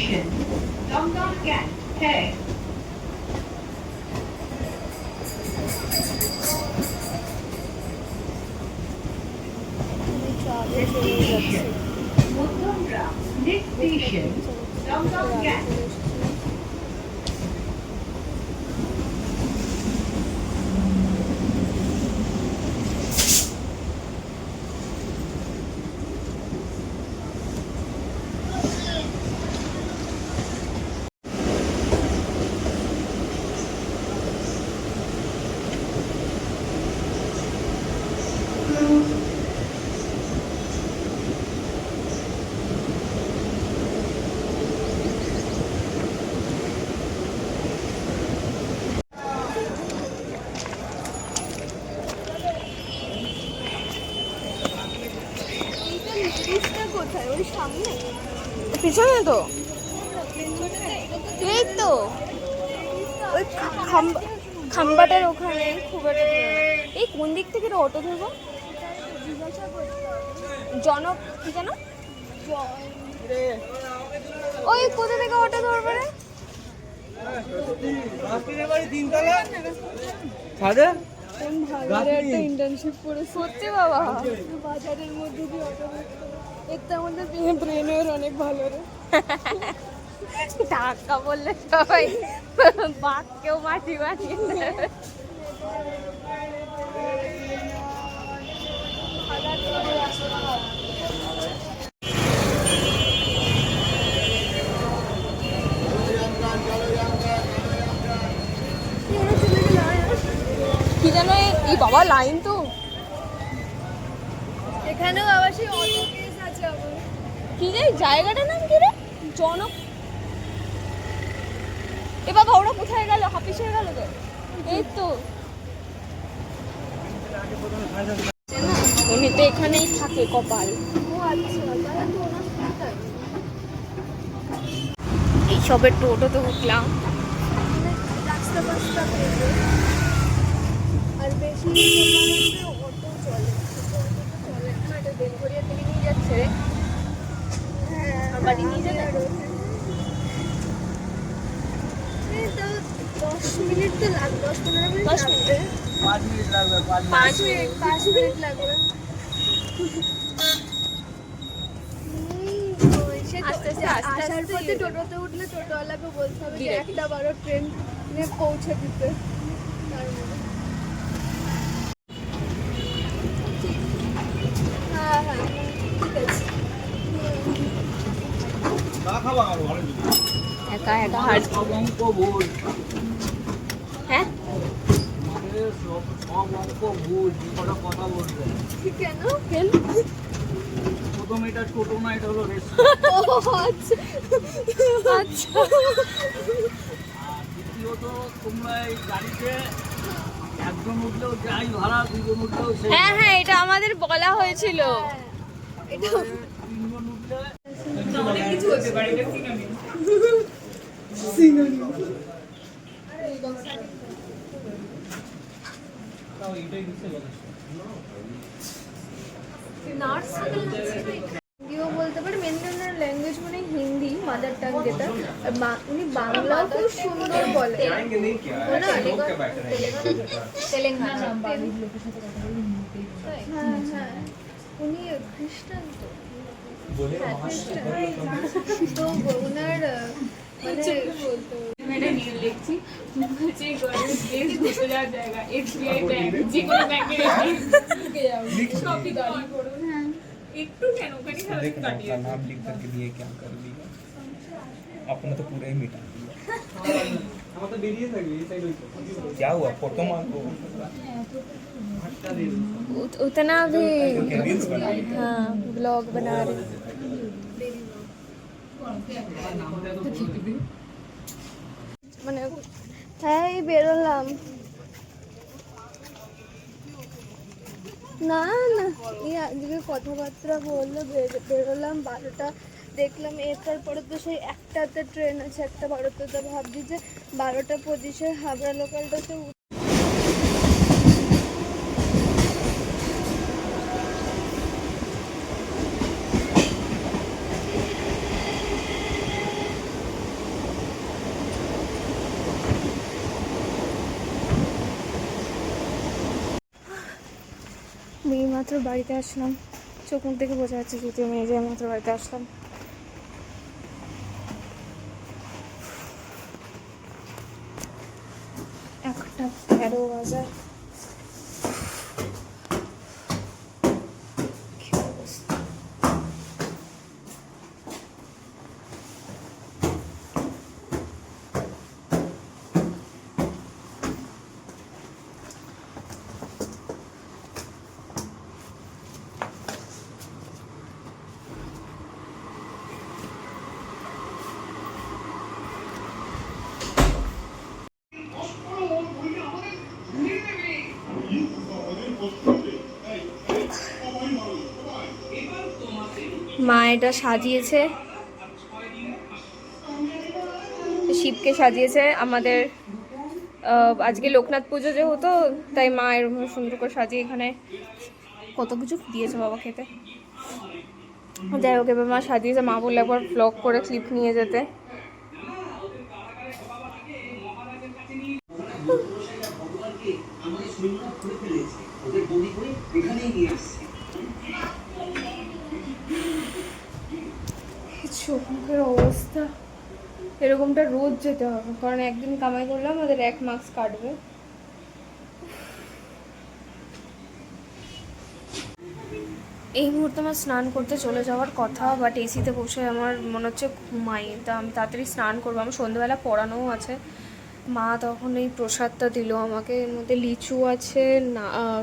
Station Dumdum Cantt है। Madhyamgram next station Dumdum Cantt. পিছনে তো এই তো ওই খাম্বাটার ওখানে খুব একটা এই কোন দিক থেকে অটো ধরবো জনক কি জানো ওই কোথা থেকে অটো ধরবে রে একটা ইন্টার্নশিপ করে সত্যি বাবা বাজারের মধ্যে দিয়ে অটো এতে আমাদের ব্রেনের অনেক ভালো রে টাকা বললে সবাই বাঘকেও মাটি বানিয়ে দেবে কি জানো এই বাবা লাইন তো এখানেও আবার সেই অটো কেস আছে আবার কি রে জায়গাটার নাম কি রে জনক এ বাবা ওরা কোথায় গেল হাফিস হয়ে গেল তো এই তো এমনিতে এখানেই থাকে কপাল ও আচ্ছা এইসবের টোটোতে উঠলাম রাস্তা পাস্তা আর বেশি অটো চলে এটা বেলঘরিয়া থেকে নিয়ে যাচ্ছে আর বাড়ি নিয়ে যাবে 10 মিনিট তো লাগবে 10-15 মিনিট লাগবে 5 মিনিট লাগবে 5 মিনিট লাগবে আসার পথে টোটোতে উঠলে টোটোওয়ালাকে বলতে হবে যে 1:12 ট্রেন পৌঁছে দিতে তার মধ্যে হ্যাঁ হ্যাঁ ঠিক আছে একা একা হাট হ্যাঁ কেন প্রথম এটা ছোট না এটা হলো আচ্ছা আচ্ছা দ্বিতীয়ত তোমরা এই গাড়িতে একজন উঠলেও যাই ভাড়া দুজন উঠলেও হ্যাঁ হ্যাঁ এটা আমাদের বলা হয়েছিল এটা তিনজন উঠলে অনেক কিছু হতে পারে এটা হিন্দিও বলতে পারে মেন ল্যাঙ্গুয়েজ মানে হিন্দি মাদার টাং যেটা উনি বাংলাও খুব সুন্দর বলে তেলেঙ্গানা হ্যাঁ হ্যাঁ উনি খ্রিস্টান তো ওনার মানে লিখছি বলছে গভর্নমেন্ট কেস ঘুরতে যাওয়ার জায়গা এসবিআই ব্যাংক যে কোনো ব্যাংকের সবই গাড়ি করো হ্যাঁ একটু কেন ওখানে খালি কাটিয়ে नाम लिख करके दिए क्या कर दिया अपना तो पूरा ही मिटा दिया क्या हुआ फोटो मार दो उतना भी हाँ ब्लॉग बना रहे মানে হ্যাঁ এই বেরোলাম না না এই আজকে কথাবার্তা বললো বেরোলাম 12টা দেখলাম এরপর পরে তো সেই একটাতে ট্রেন আছে 1:12 তো ভাবছি যে 12টা 25-এ হাবড়া লোকালটাতে আমি মাত্র বাড়িতে আসলাম, চোখ মুখ দেখে বোঝা যাচ্ছে যদিও আমি এই যে মাত্র বাড়িতে আসলাম। একটা 13 বাজে। কি অবস্থা। মা এটা সাজিয়েছে, শিবকে সাজিয়েছে আমাদের। আজকে লোকনাথ পুজো যে হতো, তাই মা এরকম সুন্দর করে সাজিয়ে এখানে কত কিছু দিয়েছে বাবা খেতে। যাই হোক, এবার মা সাজিয়েছে, মা বললে একবার ব্লগ করে ক্লিপ নিয়ে যেতে। চোখ মুখের অবস্থা, এরকমটা রোজ যেতে হবে, কারণ একদিন কামাই করলাম আমাদের 1 মার্কস কাটবে। এই মুহূর্তে আমার স্নান করতে চলে যাওয়ার কথা, বাট এসিতে বসে আমার মনে হচ্ছে ঘুমাই, তা আমি তাড়াতাড়ি স্নান করবো। আমার সন্ধ্যেবেলা পড়ানোও আছে। মা তখন এই প্রসাদটা দিল আমাকে, এর মধ্যে লিচু আছে,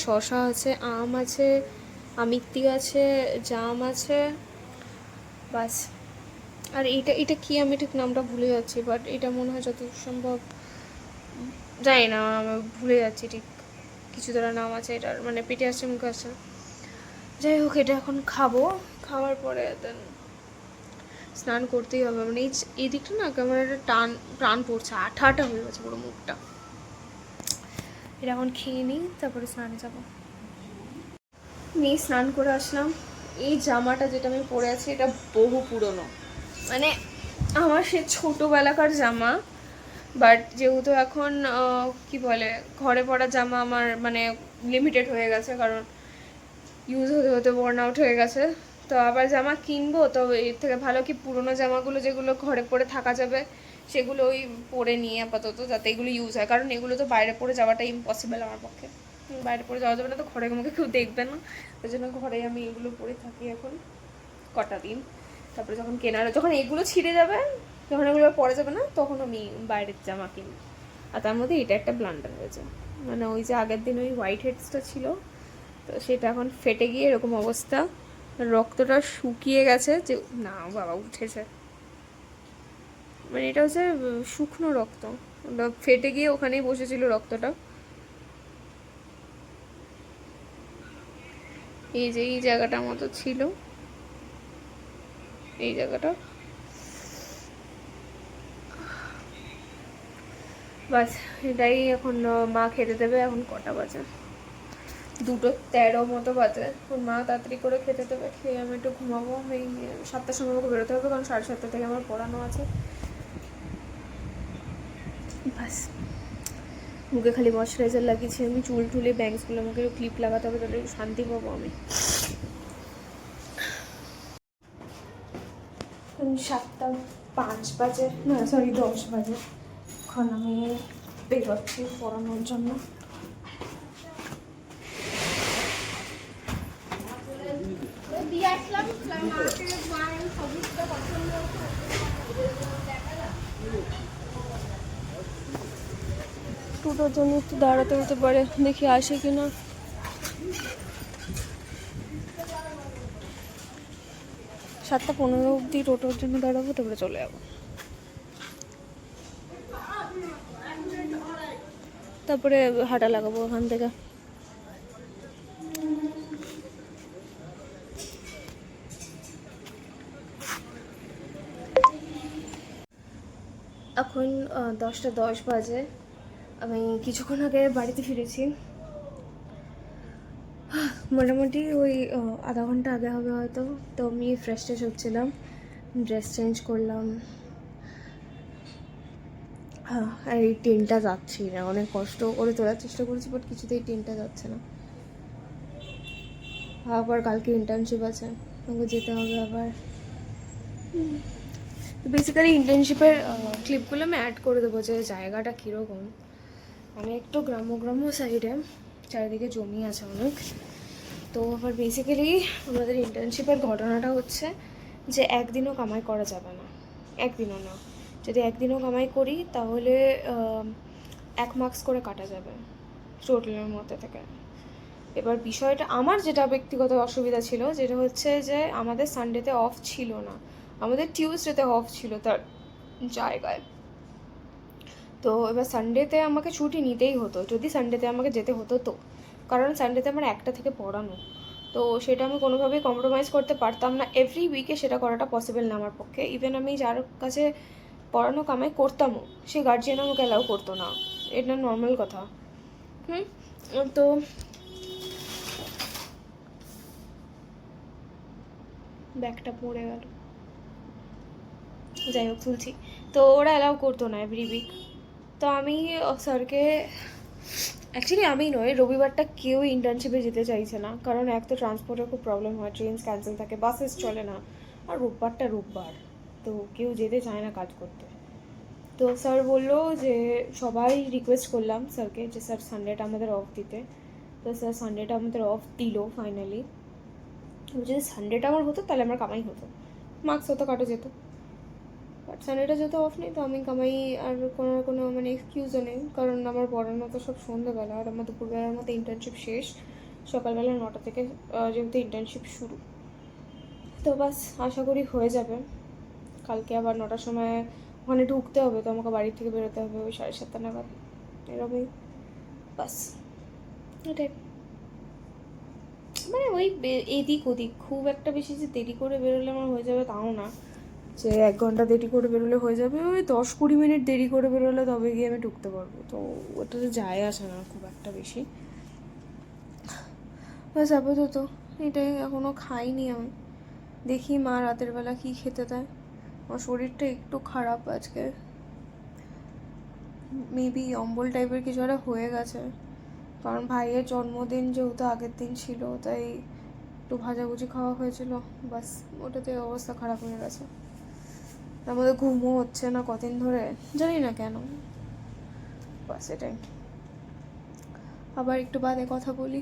শশা আছে, আম আছে, আমিত্তি আছে, জাম আছে, বাস। আর এটা কি আমি ঠিক নামটা ভুলে যাচ্ছি, বাট এটা মনে হয় যত সম্ভব, জানি না, আমি ভুলে যাচ্ছি ঠিক, কিছু ধরা নাম আছে এটার, মানে পেটে আসছে মুখে আসছে। যাই হোক, এটা এখন খাবো, খাওয়ার পরে দেন স্নান করতেই হবে। মানে এই দিকটা না কেমন একটা প্রাণ পড়ছে, আঠা আঠা হয়ে গেছে পুরো মুখটা। এটা এখন খেয়ে নিই, তারপরে স্নানে যাবো। স্নান করে আসলাম। এই জামাটা যেটা আমি পরে আছি এটা বহু পুরনো, মানে আমার সে ছোটোবেলাকার জামা, বাট যেহেতু এখন কি বলে ঘরে পরা জামা আমার মানে লিমিটেড হয়ে গেছে, কারণ ইউজ হতে হতে বর্ন আউট হয়ে গেছে। তো আবার জামা কিনবো, তো এর থেকে ভালো কি পুরোনো জামাগুলো যেগুলো ঘরে পরে থাকা যাবে সেগুলো ওই পরে নিয়ে আপাতত, যাতে এগুলো ইউজ হয়, কারণ এগুলো তো বাইরে পরে যাওয়াটা ইম্পসিবল আমার পক্ষে। বাইরে পরে যাওয়া যাবে না, তো ঘরে আমাকে কেউ দেখবে না, ওই জন্য ঘরে আমি এগুলো পরে থাকি এখন কটা দিন। তারপরে যখন এগুলো ছিঁড়ে যাবে, যখন এগুলো পরে যাবে না, তখন আমি বাইরের জামা কিনবো। আর তার মধ্যে এটা একটা ব্লান্ডার হয়েছে, মানে ওই যে আগের দিন ওই হোয়াইট হেডসটা ছিল, তো সেটা এখন ফেটে গিয়ে এরকম অবস্থা, রক্তটা শুকিয়ে গেছে, যে না বাবা উঠেছে, মানে এটা হচ্ছে শুকনো রক্ত, ওটা ফেটে গিয়ে ওখানেই বসেছিল রক্তটা। এই যে এই জায়গাটার মতো ছিল, এই জায়গাটা, বাস এটাই এখন মা খেতে দেবে। এখন কটা বাজে? 2:13 মতো বাজে। এখন মা তাড়াতাড়ি করে খেতে দেবে, খেয়ে আমি একটু ঘুমাবো। আমি 7টার সময় আমাকে বেরোতে হবে, কারণ 7:30 থেকে আমার পড়ানো আছে। বাস মুখে খালি ময়শ্চারাইজার লাগিয়েছি আমি, চুল টুলে ব্যাংকসগুলো আমাকে ক্লিপ লাগাতে হবে, তাহলে শান্তি পাবো আমি। 7:05 বাজে, না সরি 10 বাজে। এখন আমি বেরোচ্ছি পড়ানোর জন্য। টোটোর জন্য একটু দাঁড়াতে হতে পারে, দেখি আসে কিনা। সাতটা 15 অবধি টোটোর জন্য দাঁড়াবো, তারপরে চলে যাবো। তারপরে হাঁটা লাগাবো ওখান থেকে। এখন 10:10 বাজে। আমি কিছুক্ষণ আগে বাড়িতে ফিরেছি, মোটামুটি ওই আধা ঘন্টা আগে হবে হয়তো। তো আমি ফ্রেশ ট্রেশ হচ্ছিলাম, ড্রেস চেঞ্জ করলাম। হ্যাঁ, আর এই ট্রেনটা যাচ্ছি না, অনেক কষ্ট করে তোলার চেষ্টা করেছি, বাট কিছুতেই ট্রেনটা যাচ্ছে না। আবার কালকে ইন্টার্নশিপ আছে, আমাকে যেতে হবে আবার। বেসিক্যালি ইন্টার্নশিপের ক্লিপগুলো আমি অ্যাড করে দেবো যে জায়গাটা কীরকম। মানে একটু গ্রাম্য সাইডে, চারিদিকে জমি আছে অনেক। তো আবার বেসিক্যালি আমাদের ইন্টার্নশিপের ঘটনাটা হচ্ছে যে একদিনও কামাই করা যাবে না, একদিনও না। যদি একদিনও কামাই করি তাহলে 1 মার্কস করে কাটা যাবে টোটালের মধ্যে থেকে। এবার বিষয়টা আমার যেটা ব্যক্তিগত অসুবিধা ছিল, যেটা হচ্ছে যে আমাদের সানডেতে অফ ছিল না, আমাদের টিউসডেতে অফ ছিল তার জায়গায়। তো এবার সানডেতে আমাকে ছুটি নিতেই হতো, যদি সানডেতে আমাকে যেতে হতো তো, কারণ সানডেতে আমার 1টা থেকে পড়ানো। তো সেটা আমি কোনোভাবেই কম্প্রোমাইজ করতে পারতাম না, এভরি উইকে সেটা করাটা পসিবল না আমার পক্ষে। ইভেন আমি যার কাছে পড়ানো কামাই করতামও, সে গার্জিয়ান আমাকে অ্যালাউ করতো না, এটা নর্মাল কথা। তো ব্যাগটা পড়ে গেল, যাই হোক তুলছি। তো ওরা অ্যালাউ করতো না এভরি উইক। তো আমি স্যারকে, অ্যাকচুয়ালি আমি নয়, রবিবারটা কেউ ইন্টার্নশিপে যেতে চাইছে না, কারণ এক তো ট্রান্সপোর্টের খুব প্রবলেম হয়, ট্রেন ক্যান্সেল থাকে, বাসেস চলে না, আর রোববার তো কেউ যেতে চায় না কাজ করতে। তো স্যার বললো যে, সবাই রিকোয়েস্ট করলাম স্যারকে যে স্যার সানডেটা আমাদের অফ দিতে। তো স্যার সানডেটা আমাদের অফ দিল ফাইনালি। যদি সানডেটা আমার হতো তাহলে আমার কামাই হতো, মার্কস হতো, কাটা যেত। বাট সানডেটা যেহেতু অফ নেই, তো আমি কামাই আর কোনো মানে এক্সকিউজও নেই, কারণ আমার পড়ানো তো সব সন্ধ্যেবেলা, আর আমার দুপুরবেলার মতো ইন্টার্নশিপ শেষ, সকালবেলা 9টা থেকে যেহেতু ইন্টার্নশিপ শুরু। তো বাস আশা করি হয়ে যাবে। কালকে আবার 9টার সময় ওখানে ঢুকতে হবে, তো আমাকে বাড়ি থেকে বেরোতে হবে ওই 7:30 নাগাদ, এরকমই। বাস এটাই, মানে ওই এদিক ওদিক, খুব একটা বেশি যে দেরি করে বেরোলে আমার হয়ে যাবে তাও না, যে 1 ঘন্টা দেরি করে বেরোলে হয়ে যাবে, ওই 10-20 মিনিট দেরি করে বেরোলে তবে গিয়ে আমি ঢুকতে পারবো। তো ওটাতে যায় আসে না খুব একটা বেশি। বাস আপাতত এটাই, এখনও খাইনি আমি, দেখি মা রাতের বেলা কী খেতে দেয়। আমার শরীরটা একটু খারাপ আজকে, মেবি অম্বল টাইপের কিছু একটা হয়ে গেছে, কারণ ভাইয়ের জন্মদিন যেহেতু আগের দিন ছিল, তাই একটু ভাজাভুজি খাওয়া হয়েছিল, বাস ওটাতে অবস্থা খারাপ হয়ে গেছে। তার মধ্যে ঘুমও হচ্ছে না কদিন ধরে, জানি না কেন। বাস এটাই, আবার একটু বাদে কথা বলি।